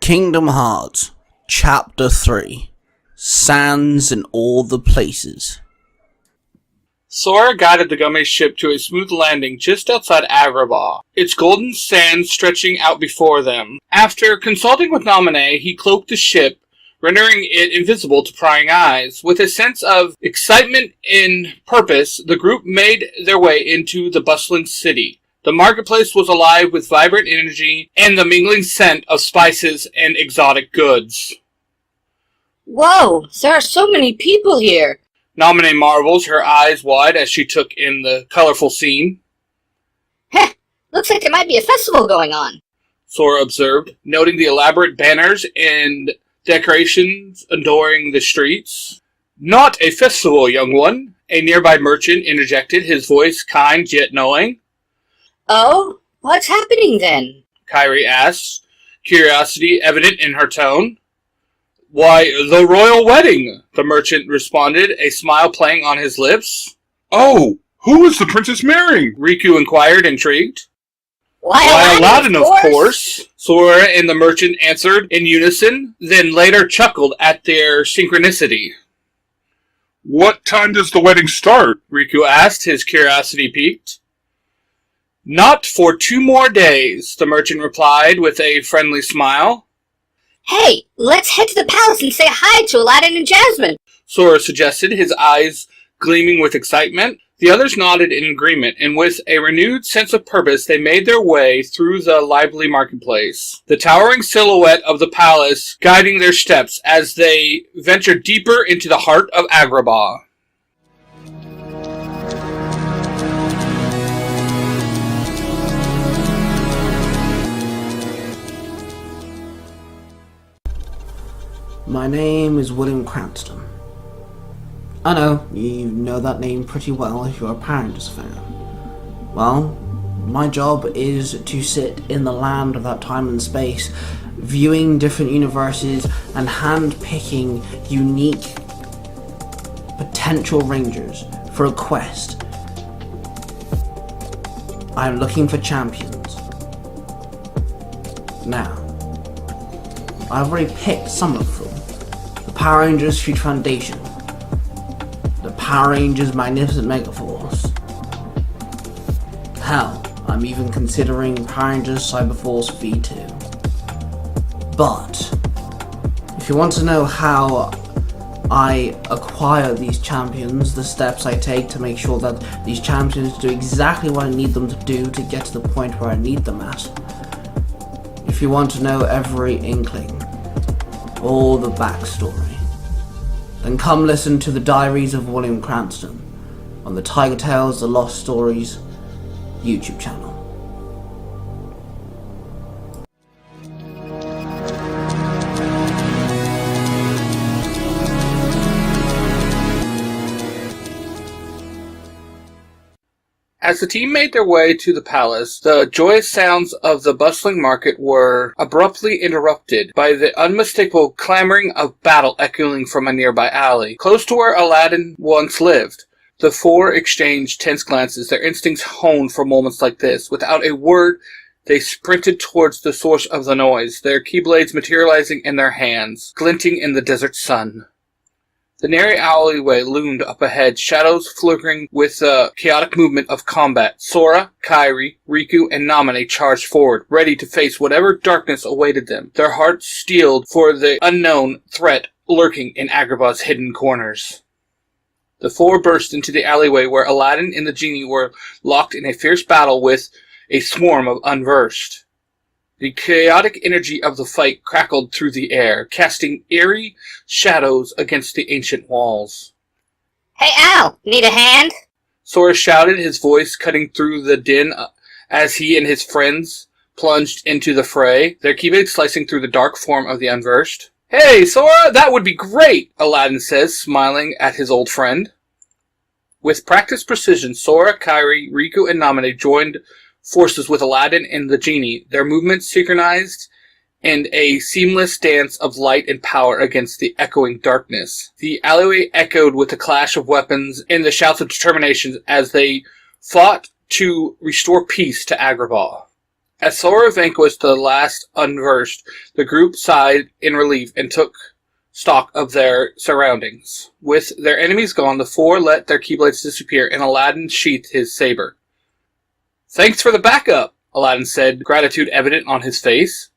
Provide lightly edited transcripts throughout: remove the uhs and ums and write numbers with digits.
Kingdom Hearts, Chapter 3, Sands in All the Places. Sora guided the Gummy ship to a smooth landing just outside Agrabah, its golden sands stretching out before them. After consulting with Naminé, he cloaked the ship, rendering it invisible to prying eyes. With a sense of excitement and purpose, the group made their way into the bustling city. The marketplace was alive with vibrant energy and the mingling scent of spices and exotic goods. Whoa, there are so many people here. Naminé marvels, her eyes wide as she took in the colorful scene. Heh, looks like there might be a festival going on, Sora observed, noting the elaborate banners and decorations adorning the streets. Not a festival, young one, a nearby merchant interjected, his voice kind yet knowing. Oh, what's happening then? Kairi asked, curiosity evident in her tone. Why, the royal wedding, the merchant responded, a smile playing on his lips. Oh, who is the princess marrying? Riku inquired, intrigued. Why, Aladdin, of course. Sora and the merchant answered in unison, then later chuckled at their synchronicity. What time does the wedding start? Riku asked, his curiosity piqued. Not for 2 more days, the merchant replied with a friendly smile. Hey, let's head to the palace and say hi to Aladdin and Jasmine, Sora suggested, his eyes gleaming with excitement. The others nodded in agreement, and with a renewed sense of purpose, they made their way through the lively marketplace, the towering silhouette of the palace guiding their steps as they ventured deeper into the heart of Agrabah. My name is William Cranston. I know, you know that name pretty well if you're a Power Rangers fan. Well, my job is to sit in the land of that time and space, viewing different universes and hand-picking unique potential Rangers for a quest. I'm looking for champions. Now, I've already picked some of them. The Power Rangers Future Foundation, the Power Rangers Magnificent Megaforce. Hell, I'm even considering Power Rangers Cyberforce V2. But, if you want to know how I acquire these champions, the steps I take to make sure that these champions do exactly what I need them to do to get to the point where I need them at, if you want to know every inkling, all the backstory, then come listen to the Diaries of William Cranston on the Tiger Tales The Lost Stories YouTube channel. As the team made their way to the palace, the joyous sounds of the bustling market were abruptly interrupted by the unmistakable clamoring of battle echoing from a nearby alley, close to where Aladdin once lived. The 4 exchanged tense glances, their instincts honed for moments like this. Without a word, they sprinted towards the source of the noise, their keyblades materializing in their hands, glinting in the desert sun. The narrow alleyway loomed up ahead, shadows flickering with the chaotic movement of combat. Sora, Kairi, Riku, and Naminé charged forward, ready to face whatever darkness awaited them, their hearts steeled for the unknown threat lurking in Agrabah's hidden corners. The 4 burst into the alleyway where Aladdin and the genie were locked in a fierce battle with a swarm of unversed. The chaotic energy of the fight crackled through the air, casting eerie shadows against the ancient walls. Hey Al, need a hand? Sora shouted, his voice cutting through the din as he and his friends plunged into the fray, their keyblades slicing through the dark form of the unversed. Hey, Sora, that would be great, Aladdin says, smiling at his old friend. With practiced precision, Sora, Kairi, Riku, and Naminé joined forces with Aladdin and the genie, their movements synchronized in a seamless dance of light and power against the echoing darkness. The alleyway echoed with the clash of weapons and the shouts of determination as they fought to restore peace to Agrabah. As Sora vanquished the last unversed, the group sighed in relief and took stock of their surroundings. With their enemies gone, the four let their Keyblades disappear and Aladdin sheathed his saber. "Thanks for the backup," Aladdin said, gratitude evident on his face.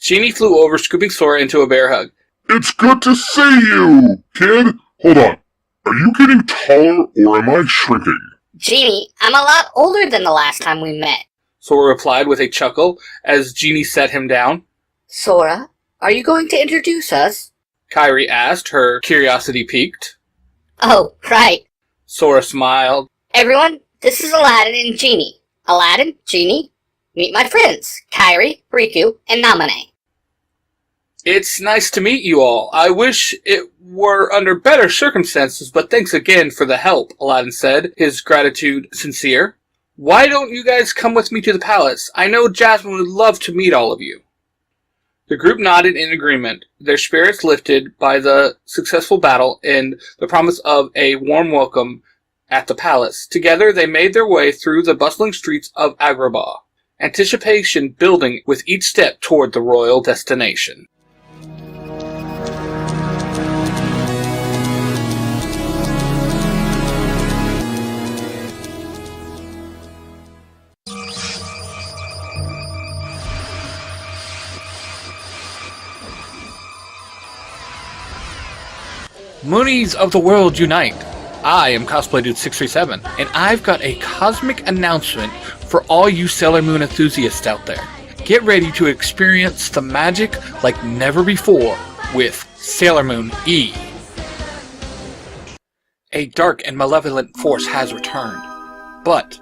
Genie flew over, scooping Sora into a bear hug. It's good to see you, kid. Hold on. Are you getting taller or am I shrinking? Genie, I'm a lot older than the last time we met. Sora replied with a chuckle as Genie set him down. Sora, are you going to introduce us? Kairi asked, her curiosity piqued. Oh, right. Sora smiled. Everyone, this is Aladdin and Genie. Aladdin, Genie, meet my friends, Kairi, Riku, and Namine. It's nice to meet you all. I wish it were under better circumstances, but thanks again for the help, Aladdin said, his gratitude sincere. Why don't you guys come with me to the palace? I know Jasmine would love to meet all of you. The group nodded in agreement, their spirits lifted by the successful battle and the promise of a warm welcome at the palace. Together they made their way through the bustling streets of Agrabah, anticipation building with each step toward the royal destination. Moonies of the world unite! I am Cosplay Dude 637, and I've got a cosmic announcement for all you Sailor Moon enthusiasts out there. Get ready to experience the magic like never before with Sailor Moon E. A dark and malevolent force has returned, but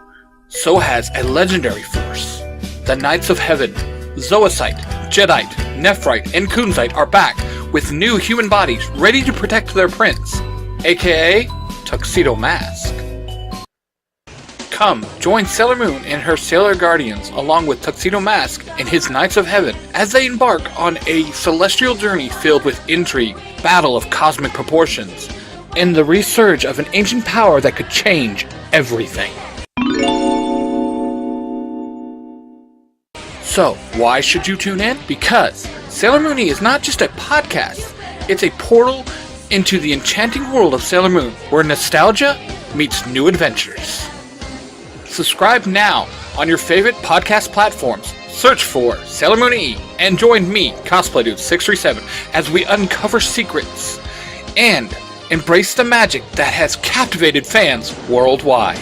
so has a legendary force. The Knights of Heaven, Zoisite, Jedi, Nephrite, and Kunzite are back with new human bodies ready to protect their prince, aka Tuxedo Mask. Come, join Sailor Moon and her Sailor Guardians along with Tuxedo Mask and his Knights of Heaven as they embark on a celestial journey filled with intrigue, battle of cosmic proportions, and the resurge of an ancient power that could change everything. So, why should you tune in? Because Sailor Moon is not just a podcast, it's a portal into the enchanting world of Sailor Moon, where nostalgia meets new adventures. Subscribe now on your favorite podcast platforms. Search for Sailor Moon E and join me, Cosplay Dude 637, as we uncover secrets and embrace the magic that has captivated fans worldwide.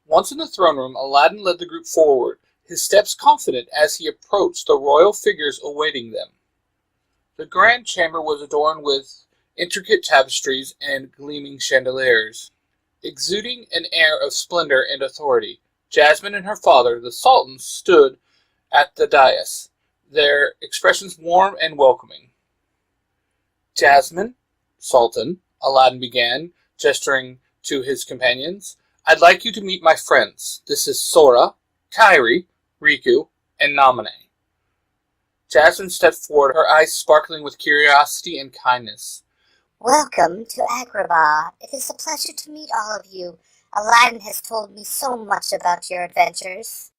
Once in the throne room, Aladdin led the group forward, his steps confident as he approached the royal figures awaiting them. The grand chamber was adorned with intricate tapestries and gleaming chandeliers, exuding an air of splendor and authority. Jasmine and her father, the Sultan, stood at the dais, their expressions warm and welcoming. Jasmine, Sultan, Aladdin began, gesturing to his companions, I'd like you to meet my friends. This is Sora, Kairi, Riku, and Namine. Jasmine stepped forward, her eyes sparkling with curiosity and kindness. Welcome to Agrabah. It is a pleasure to meet all of you. Aladdin has told me so much about your adventures.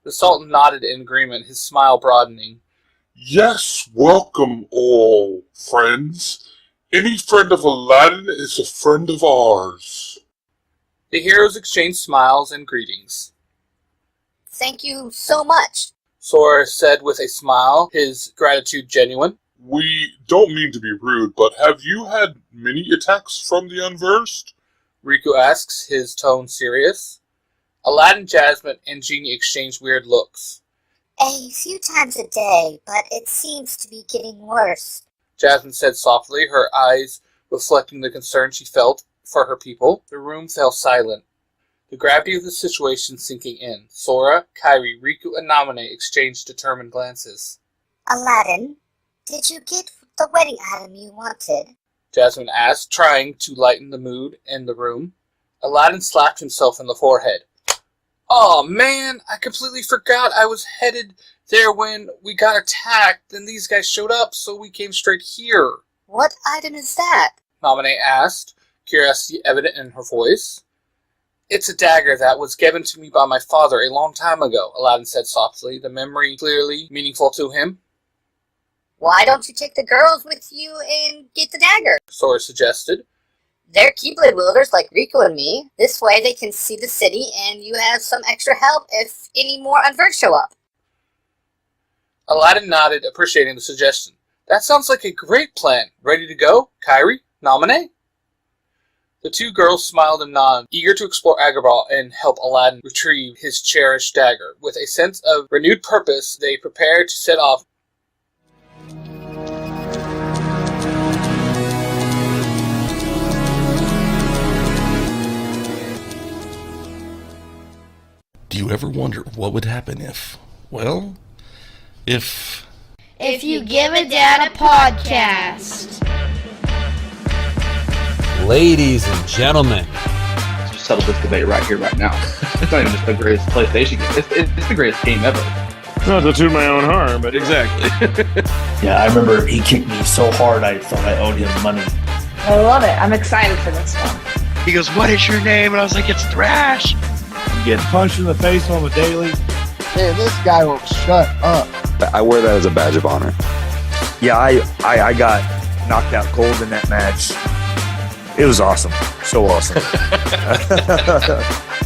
The Sultan nodded in agreement, his smile broadening. Yes, welcome all, friends. Any friend of Aladdin is a friend of ours. The heroes exchanged smiles and greetings. Thank you so much. Sora said with a smile, his gratitude genuine. We don't mean to be rude, but have you had many attacks from the unversed? Riku asks, his tone serious. Aladdin, Jasmine, and Genie exchanged weird looks. A few times a day, but it seems to be getting worse. Jasmine said softly, her eyes reflecting the concern she felt for her people. The room fell silent, the gravity of the situation sinking in. Sora, Kairi, Riku, and Namine exchanged determined glances. Aladdin, did you get the wedding item you wanted? Jasmine asked, trying to lighten the mood in the room. Aladdin slapped himself in the forehead. Oh man, I completely forgot I was headed there when we got attacked, and these guys showed up, so we came straight here. What item is that? Naminé asked, curiosity evident in her voice. It's a dagger that was given to me by my father a long time ago, Aladdin said softly, the memory clearly meaningful to him. Why don't you take the girls with you and get the dagger? Sora suggested. They're Keyblade wielders like Riku and me. This way they can see the city and you have some extra help if any more unverts show up. Aladdin nodded, appreciating the suggestion. That sounds like a great plan. Ready to go, Kairi? Naminé? The two girls smiled and nodded, eager to explore Agrabah and help Aladdin retrieve his cherished dagger. With a sense of renewed purpose, they prepared to set off. Do you ever wonder what would happen if you give a dad a podcast? Ladies and gentlemen, Let's just settle this debate right here, right now. It's not even just the greatest PlayStation game. It's the greatest game ever. Not to toot my own horn, but exactly. Yeah, I remember he kicked me so hard I thought I owed him money. I love it. I'm excited for this one. He goes, "What is your name?" And I was like, "It's Thrash." I'm getting punched in the face on the daily. Man, this guy won't shut up. I wear that as a badge of honor. Yeah, I got knocked out cold in that match. It was awesome. So awesome.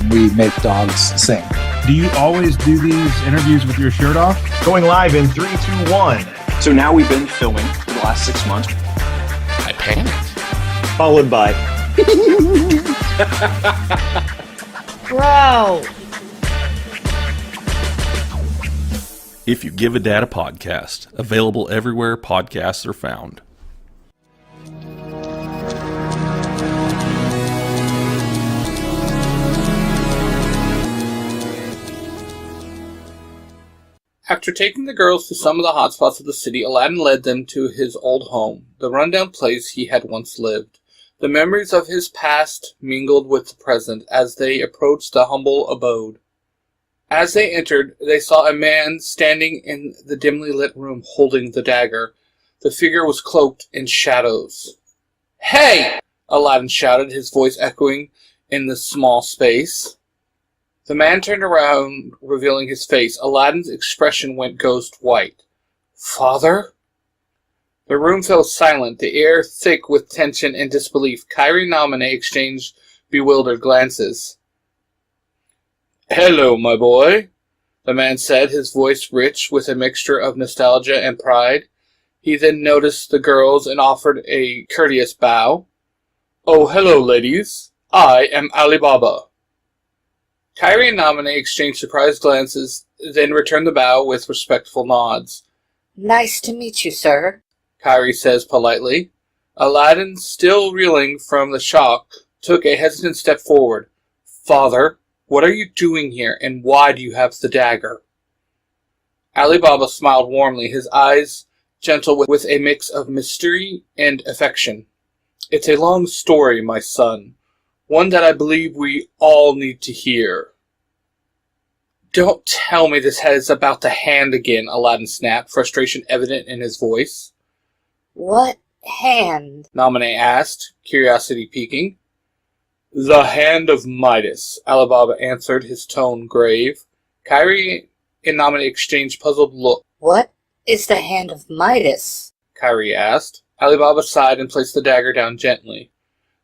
We make dogs sing. Do you always do these interviews with your shirt off? Going live in 3, 2, 1. So now we've been filming for the last 6 months. I panicked. Followed by. Bro. If You Give a Dad a Podcast, available everywhere podcasts are found. After taking the girls to some of the hotspots of the city, Aladdin led them to his old home, the rundown place he had once lived. The memories of his past mingled with the present as they approached the humble abode. As they entered, they saw a man standing in the dimly lit room holding the dagger. The figure was cloaked in shadows. "Hey!" Aladdin shouted, his voice echoing in the small space. The man turned around, revealing his face. Aladdin's expression went ghost white. "Father?" The room fell silent, the air thick with tension and disbelief. Kairi and Naminé exchanged bewildered glances. "Hello, my boy," the man said, his voice rich with a mixture of nostalgia and pride. He then noticed the girls and offered a courteous bow. "Oh, hello, ladies. I am Alibaba." Kairi and Naminé exchanged surprised glances, then returned the bow with respectful nods. Nice to meet you, sir, Kairi says politely. Aladdin, still reeling from the shock, took a hesitant step forward. "Father, what are you doing here, and why do you have the dagger?" Alibaba smiled warmly, his eyes gentle with a mix of mystery and affection. "It's a long story, my son. One that I believe we all need to hear." "Don't tell me this is about the hand again," Aladdin snapped, frustration evident in his voice. What hand? Naminé asked, curiosity piquing. "The hand of Midas," Alibaba answered, his tone grave. Kairi and Naminé exchanged puzzled looks. What is the hand of Midas? Kairi asked. Alibaba sighed and placed the dagger down gently.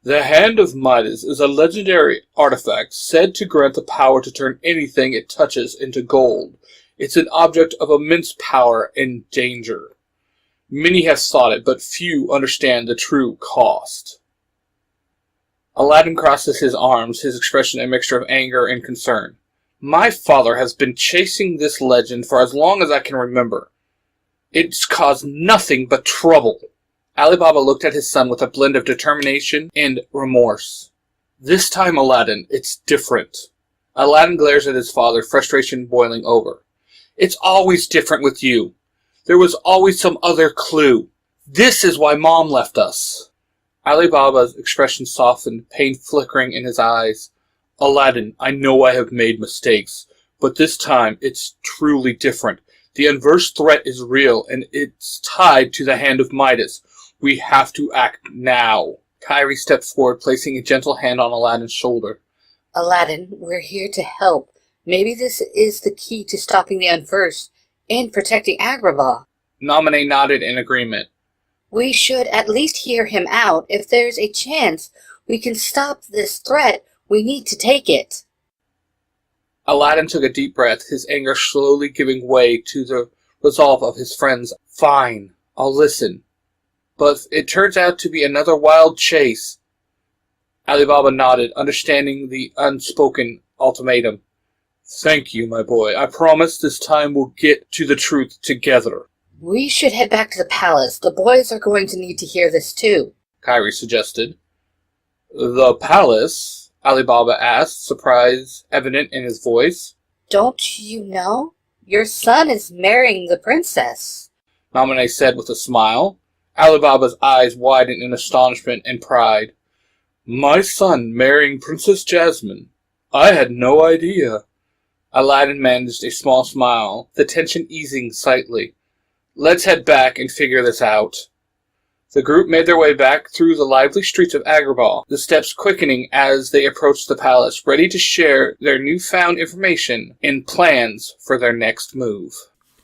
"The Hand of Midas is a legendary artifact said to grant the power to turn anything it touches into gold. It's an object of immense power and danger. Many have sought it, but few understand the true cost." Aladdin crosses his arms, his expression a mixture of anger and concern. "My father has been chasing this legend for as long as I can remember. It's caused nothing but trouble." Alibaba looked at his son with a blend of determination and remorse. "This time, Aladdin, it's different." Aladdin glares at his father, frustration boiling over. "It's always different with you. There was always some other clue. This is why Mom left us." Alibaba's expression softened, pain flickering in his eyes. Aladdin, I know I have made mistakes, but this time it's truly different. The adverse threat is real, and it's tied to the hand of Midas. We have to act now. Kyrie stepped forward, placing a gentle hand on Aladdin's shoulder. Aladdin, we're here to help. Maybe this is the key to stopping the adverse and protecting Agrabah. Naminé nodded in agreement. We should at least hear him out. If there's a chance we can stop this threat, we need to take it. Aladdin took a deep breath, his anger slowly giving way to the resolve of his friends. Fine, I'll listen. But it turns out to be another wild chase. Alibaba nodded, understanding the unspoken ultimatum. Thank you, my boy. I promise this time we'll get to the truth together. We should head back to the palace. The boys are going to need to hear this too, Kyrie suggested. The palace? Alibaba asked, surprise evident in his voice. Don't you know? Your son is marrying the princess, Naminé said with a smile. Alibaba's eyes widened in astonishment and pride. My son marrying Princess Jasmine? I had no idea. Aladdin managed a small smile, the tension easing slightly. Let's head back and figure this out. The group made their way back through the lively streets of Agrabah, the steps quickening as they approached the palace, ready to share their newfound information and plans for their next move.